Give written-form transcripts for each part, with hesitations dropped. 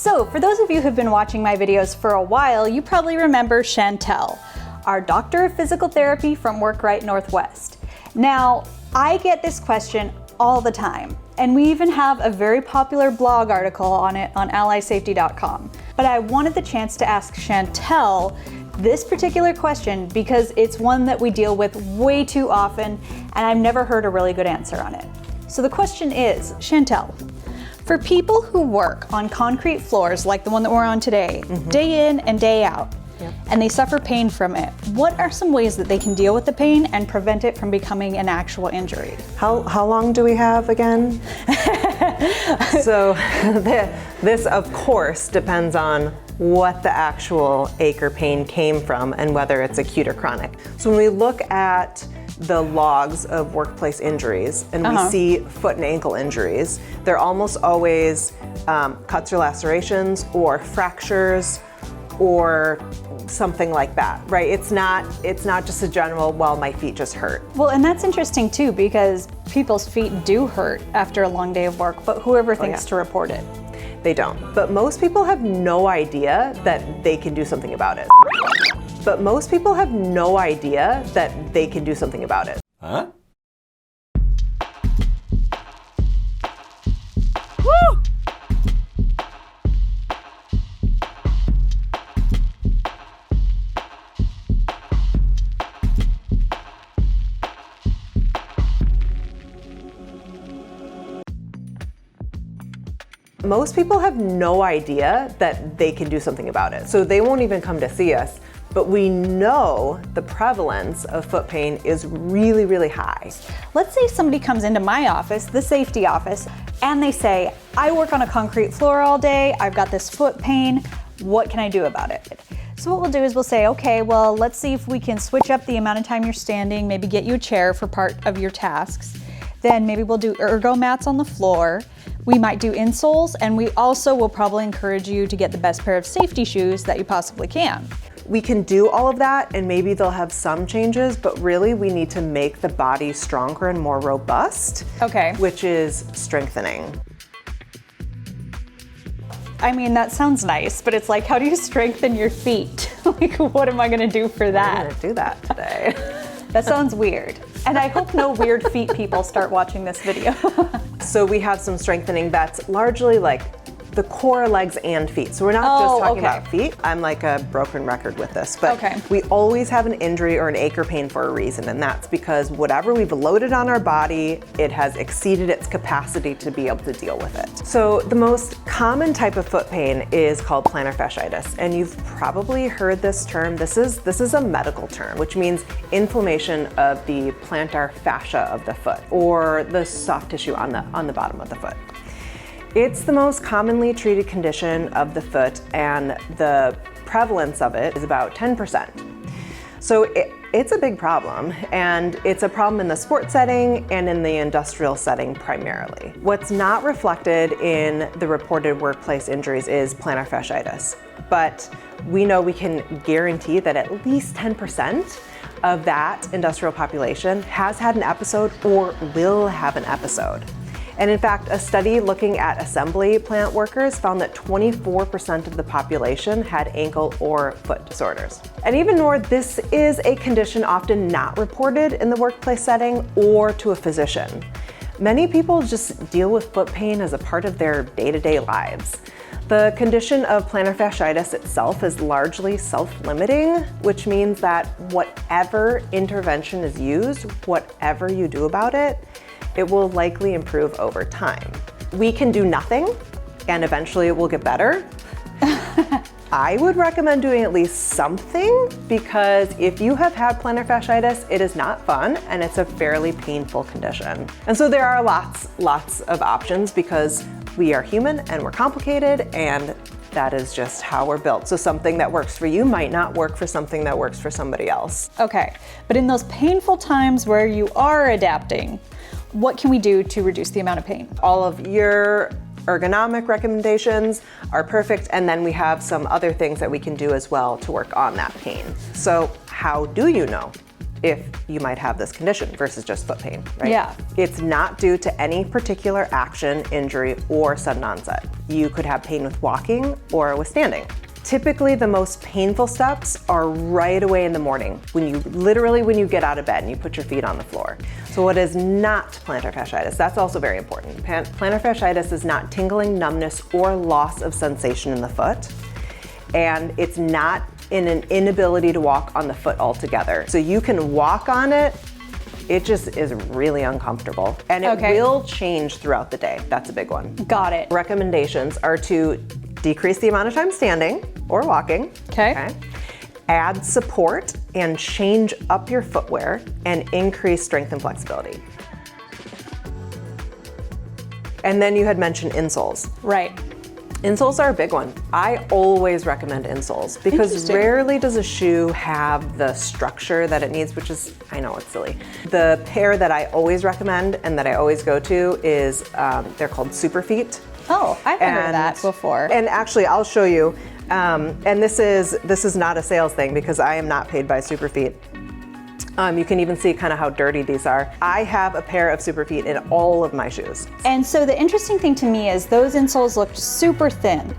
So for those of you who've been watching my videos for a while, you probably remember Chantelle, our doctor of physical therapy from Work-Right Northwest. Now, I get this question all the time, and we even have a very popular blog article on it on allysafety.com. But I wanted the chance to ask Chantelle this particular question because it's one that we deal with way too often, and I've never heard a really good answer on it. So the question is, Chantelle, for people who work on concrete floors like the one that we're on today, day in and day out, and they suffer pain from it, what are some ways that they can deal with the pain and prevent it from becoming an actual injury? How long do we have again? So this of course depends on what the actual ache or pain came from and whether it's acute or chronic. So when we look at the logs of workplace injuries and we see foot and ankle injuries, they're almost always cuts or lacerations or fractures or something like that, right? It's not just a general, well, my feet just hurt. Well, and that's interesting too, because people's feet do hurt after a long day of work, but whoever thinks to report it. They don't. But most people have no idea that they can do something about it. But most people have no idea that they can do something about it. Huh? Woo! Most people have no idea that they can do something about it. So they won't even come to see us, but we know the prevalence of foot pain is really, really high. Let's say somebody comes into my office, the safety office, and they say, I work on a concrete floor all day, I've got this foot pain, what can I do about it? So what we'll do is we'll say, okay, well, let's see if we can switch up the amount of time you're standing, maybe get you a chair for part of your tasks. Then maybe we'll do ergo mats on the floor. We might do insoles, and we also will probably encourage you to get the best pair of safety shoes that you possibly can. We can do all of that, and maybe they'll have some changes, but really we need to make the body stronger and more robust, which is strengthening. I mean, that sounds nice, but it's like, how do you strengthen your feet? Like, what am I gonna do for that? I'm gonna do that today. That sounds weird. And I hope no weird feet people start watching this video. So we have some strengthening that's largely like the core, legs, and feet. So we're not just talking about feet. I'm like a broken record with this, but we always have an injury or an ache or pain for a reason, and that's because whatever we've loaded on our body, it has exceeded its capacity to be able to deal with it. So the most common type of foot pain is called plantar fasciitis, and you've probably heard this term. This is a medical term, which means inflammation of the plantar fascia of the foot, or the soft tissue on the bottom of the foot. It's the most commonly treated condition of the foot, and the prevalence of it is about 10%. So it's a big problem, and it's a problem in the sports setting and in the industrial setting primarily. What's not reflected in the reported workplace injuries is plantar fasciitis, but we know we can guarantee that at least 10% of that industrial population has had an episode or will have an episode. And in fact, a study looking at assembly plant workers found that 24% of the population had ankle or foot disorders. And even more, this is a condition often not reported in the workplace setting or to a physician. Many people just deal with foot pain as a part of their day-to-day lives. The condition of plantar fasciitis itself is largely self-limiting, which means that whatever intervention is used, whatever you do about it, it will likely improve over time. We can do nothing, and eventually it will get better. I would recommend doing at least something, because if you have had plantar fasciitis, it is not fun, and it's a fairly painful condition. And so there are lots of options, because we are human and we're complicated, and that is just how we're built. So something that works for you might not work for something that works for somebody else. Okay, but in those painful times where you are adapting, what can we do to reduce the amount of pain? All of your ergonomic recommendations are perfect, and then we have some other things that we can do as well to work on that pain. So how do you know if you might have this condition versus just foot pain, right? Yeah. It's not due to any particular action, injury, or sudden onset. You could have pain with walking or with standing. Typically, the most painful steps are right away in the morning, when you get out of bed and you put your feet on the floor. So what is not plantar fasciitis? That's also very important. Plantar fasciitis is not tingling, numbness, or loss of sensation in the foot. And it's not in an inability to walk on the foot altogether. So you can walk on it, it just is really uncomfortable. And it will change throughout the day. That's a big one. Got it. Recommendations are to decrease the amount of time standing or walking. Okay. Add support and change up your footwear and increase strength and flexibility. And then you had mentioned insoles. Right. Insoles are a big one. I always recommend insoles because rarely does a shoe have the structure that it needs, which is, I know it's silly. The pair that I always recommend and that I always go to is, they're called Super Feet. Oh, I've heard of that before. And actually, I'll show you. And this is not a sales thing because I am not paid by Super Feet. You can even see kind of how dirty these are. I have a pair of Super Feet in all of my shoes. And so the interesting thing to me is those insoles look super thin,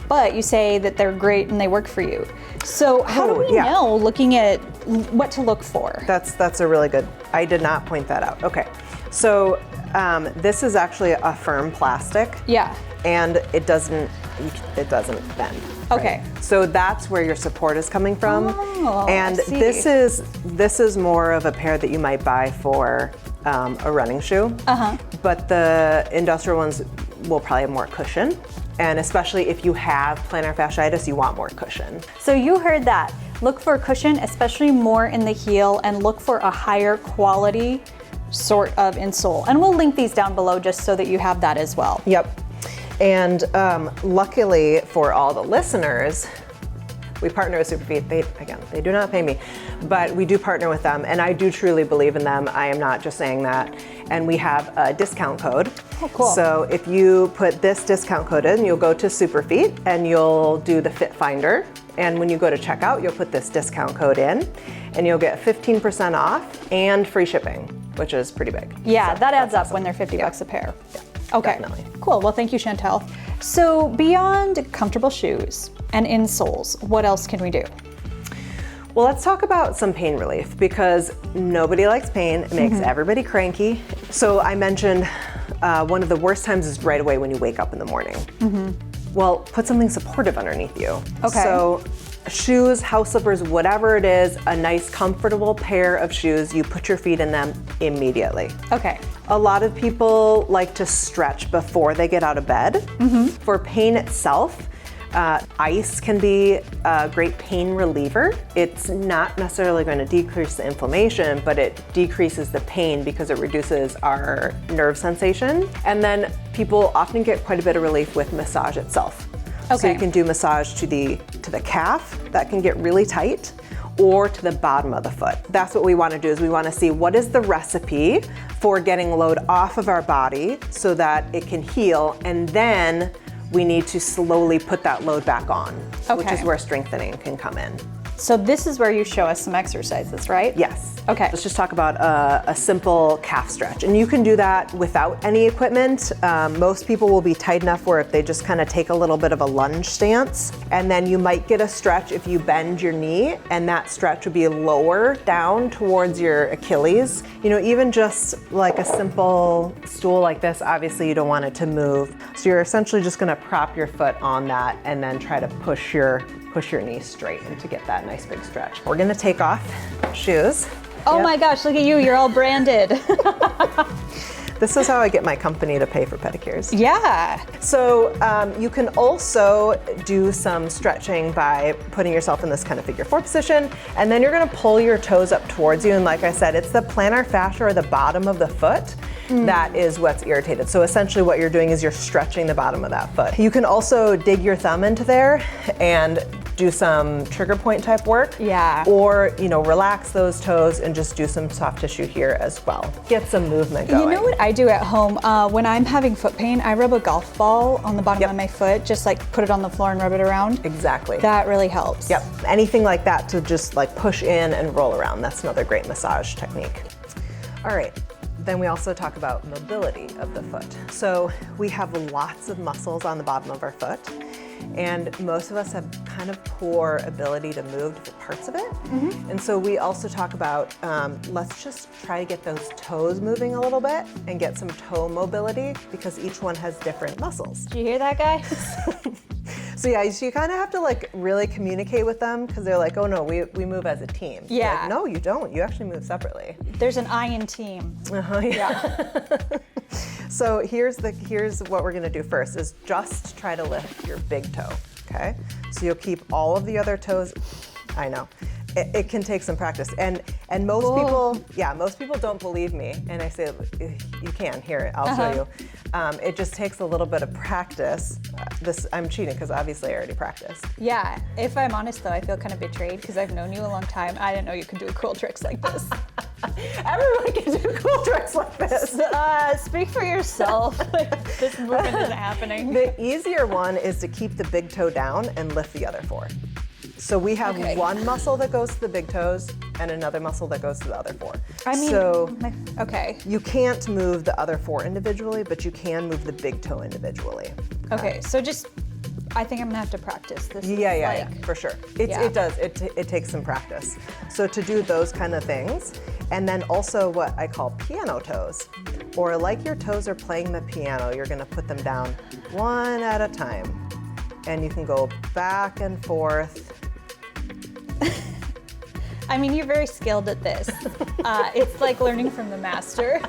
but you say that they're great and they work for you. So how do we know, looking at what to look for? That's a really good, I did not point that out. Okay, so this is actually a firm plastic. Yeah. And it doesn't bend. Okay. Right? So that's where your support is coming from. Oh, and I see. this is more of a pair that you might buy for a running shoe. But the industrial ones will probably have more cushion. And especially if you have plantar fasciitis, you want more cushion. So you heard that. Look for cushion, especially more in the heel, and look for a higher quality sort of insole. And we'll link these down below just so that you have that as well. Yep. And luckily for all the listeners, we partner with Super Feet. They do not pay me, but we do partner with them, and I do truly believe in them. I am not just saying that. And we have a discount code. Oh, cool. So if you put this discount code in, you'll go to Super Feet and you'll do the Fit Finder. And when you go to checkout, you'll put this discount code in, and you'll get 15% off and free shipping, which is pretty big. Yeah, so that adds up awesome. when they're 50 bucks a pair. Yeah. Okay, Definitely. Cool. Well, thank you, Chantelle. So beyond comfortable shoes and insoles, what else can we do? Well, let's talk about some pain relief because nobody likes pain. It makes everybody cranky. So I mentioned one of the worst times is right away when you wake up in the morning. Well, put something supportive underneath you. Okay. So shoes, house slippers, whatever it is, a nice comfortable pair of shoes, you put your feet in them immediately. Okay. A lot of people like to stretch before they get out of bed. For pain itself, ice can be a great pain reliever. It's not necessarily going to decrease the inflammation, but it decreases the pain because it reduces our nerve sensation. And then people often get quite a bit of relief with massage itself. Okay. So you can do massage to the calf, that can get really tight, or to the bottom of the foot. That's what we want to do, is we want to see what is the recipe for getting load off of our body so that it can heal, and then we need to slowly put that load back on, which is where strengthening can come in. So this is where you show us some exercises, right? Yes. Okay. Let's just talk about a simple calf stretch. And you can do that without any equipment. Most people will be tight enough where if they just kind of take a little bit of a lunge stance, and then you might get a stretch if you bend your knee, and that stretch would be lower down towards your Achilles. You know, even just like a simple stool like this, obviously you don't want it to move. So you're essentially just gonna prop your foot on that and then try to push your knee straight and to get that nice big stretch. We're gonna take off shoes. Oh my gosh, look at you, you're all branded. This is how I get my company to pay for pedicures. Yeah. So you can also do some stretching by putting yourself in this kind of figure 4 position, and then you're gonna pull your toes up towards you, and like I said, it's the plantar fascia or the bottom of the foot that is what's irritated. So essentially what you're doing is you're stretching the bottom of that foot. You can also dig your thumb into there and do some trigger point type work. Yeah. Or, you know, relax those toes and just do some soft tissue here as well. Get some movement going. You know what I do at home? When I'm having foot pain, I rub a golf ball on the bottom of my foot, just like put it on the floor and rub it around. Exactly. That really helps. Yep. Anything like that to just like push in and roll around. That's another great massage technique. All right. Then we also talk about mobility of the foot. So we have lots of muscles on the bottom of our foot, and most of us have kind of poor ability to move different parts of it. And so we also talk about, let's just try to get those toes moving a little bit and get some toe mobility, because each one has different muscles. Did you hear that, guys? So yeah, so you kind of have to like really communicate with them, because they're like, oh no, we move as a team. Yeah. Like, no, you don't. You actually move separately. There's an I in team. Yeah. So here's what we're gonna do first, is just try to lift your big toe, okay? So you'll keep all of the other toes. I know. It can take some practice, and most people don't believe me, and I say, you can. Here, I'll show you. It just takes a little bit of practice. I'm cheating because obviously I already practiced. Yeah, if I'm honest though, I feel kind of betrayed because I've known you a long time. I didn't know you could do cool tricks like this. Everyone can do cool tricks like this. Speak for yourself. This movement isn't happening. The easier one is to keep the big toe down and lift the other four. So we have one muscle that goes to the big toes and another muscle that goes to the other four. I mean, so okay. You can't move the other four individually, but you can move the big toe individually. Okay, so just, I think I'm gonna have to practice this. Yeah, for sure. It does, it takes some practice. So to do those kind of things, and then also what I call piano toes, or like your toes are playing the piano, you're gonna put them down one at a time. And you can go back and forth. I mean, you're very skilled at this. It's like learning from the master.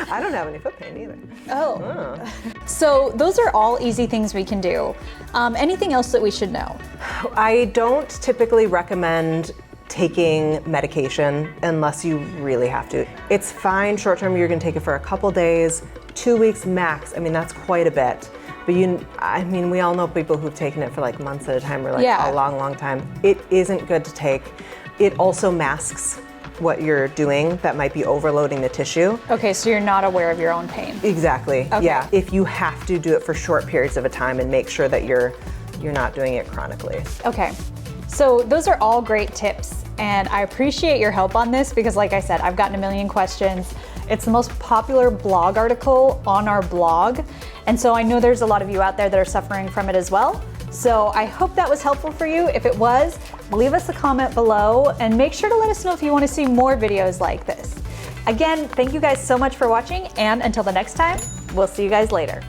I don't have any foot pain either. Oh. So those are all easy things we can do. Anything else that we should know? I don't typically recommend taking medication unless you really have to. It's fine short term, you're gonna take it for a couple days, 2 weeks max. I mean, that's quite a bit. But we all know people who've taken it for like months at a time, or like a long, long time. It isn't good to take. It also masks what you're doing that might be overloading the tissue. Okay, so you're not aware of your own pain. Exactly, okay. Yeah. If you have to do it for short periods of a time, and make sure that you're not doing it chronically. Okay, so those are all great tips, and I appreciate your help on this, because like I said, I've gotten a million questions. It's the most popular blog article on our blog. And so I know there's a lot of you out there that are suffering from it as well. So I hope that was helpful for you. If it was, leave us a comment below and make sure to let us know if you want to see more videos like this. Again, thank you guys so much for watching, and until the next time, we'll see you guys later.